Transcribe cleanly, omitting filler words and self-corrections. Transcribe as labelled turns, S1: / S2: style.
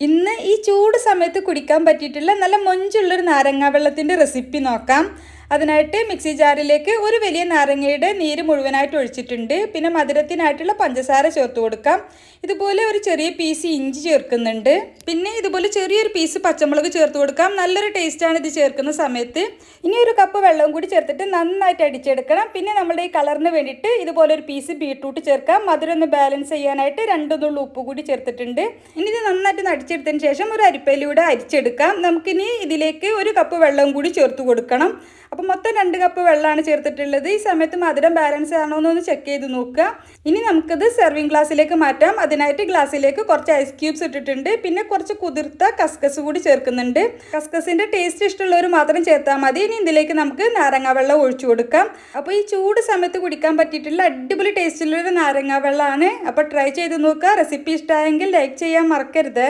S1: ഇന്ന് ഈ ചൂട് സമയത്ത് കുടിക്കാൻ പറ്റിയിട്ടുള്ള നല്ല മൊഞ്ചുള്ളൊരു നാരങ്ങാ വെള്ളത്തിൻ്റെ റെസിപ്പി നോക്കാം. അതിനായിട്ട് മിക്സി ജാറിലേക്ക് ഒരു വലിയ നാരങ്ങയുടെ നീര് മുഴുവനായിട്ട് ഒഴിച്ചിട്ടുണ്ട്. പിന്നെ മധുരത്തിനായിട്ടുള്ള പഞ്ചസാര ചേർത്ത് കൊടുക്കാം. ഇതുപോലെ ഒരു ചെറിയ പീസ് ഇഞ്ചി ചേർക്കുന്നുണ്ട്. പിന്നെ ഇതുപോലെ ചെറിയൊരു പീസ് പച്ചമുളക് ചേർത്ത് കൊടുക്കാം. നല്ലൊരു ടേസ്റ്റാണ് ഇത് ചേർക്കുന്ന സമയത്ത്. ഇനി ഒരു കപ്പ് വെള്ളവും കൂടി ചേർത്തിട്ട് നന്നായിട്ട് അടിച്ചെടുക്കണം. പിന്നെ നമ്മുടെ ഈ കളറിന് വേണ്ടിയിട്ട് ഇതുപോലെ ഒരു പീസ് ബീട്രൂട്ട് ചേർക്കാം. മധുരം ഒന്ന് ബാലൻസ് ചെയ്യാനായിട്ട് 2 നുള്ളു ഉപ്പ് കൂടി ചേർത്തിട്ടുണ്ട്. ഇനി ഇത് നന്നായിട്ട് അടിച്ചെടുത്തതിന് ശേഷം ഒരു അരിപ്പയിലൂടെ അരിച്ചെടുക്കാം. നമുക്കിനി ഇതിലേക്ക് ഒരു കപ്പ് വെള്ളവും കൂടി ചേർത്ത് കൊടുക്കണം. അപ്പോൾ മൊത്തം 2 കപ്പ് വെള്ളമാണ് ചേർത്തിട്ടുള്ളത്. ഈ സമയത്ത് മധുരം ബാലൻസ് ആണോ എന്നൊന്ന് ചെക്ക് ചെയ്ത് നോക്കുക. ഇനി നമുക്കിത് സെർവിങ് ഗ്ലാസ്സിലേക്ക് മാറ്റാം. അതിനായിട്ട് ഗ്ലാസ്സിലേക്ക് കുറച്ച് ഐസ് ക്യൂബ്സ് ഇട്ടിട്ടുണ്ട്. പിന്നെ കുറച്ച് കുതിർത്ത കസ്കസ് കൂടി ചേർക്കുന്നുണ്ട്. കസ്കസിൻ്റെ ടേസ്റ്റ് ഇഷ്ടമുള്ളവർ മാത്രം ചേർത്താൽ മതി. ഇനി ഇതിലേക്ക് നമുക്ക് നാരങ്ങാ വെള്ളം ഒഴിച്ചു കൊടുക്കാം. അപ്പോൾ ഈ ചൂട് സമയത്ത് കുടിക്കാൻ പറ്റിയിട്ടുള്ള അടിപൊളി ടേസ്റ്റുള്ളൊരു നാരങ്ങാ വെള്ളമാണ്. അപ്പോൾ ട്രൈ ചെയ്ത് നോക്കുക. റെസിപ്പി ഇഷ്ടമായെങ്കിൽ ലൈക്ക് ചെയ്യാൻ മറക്കരുത്.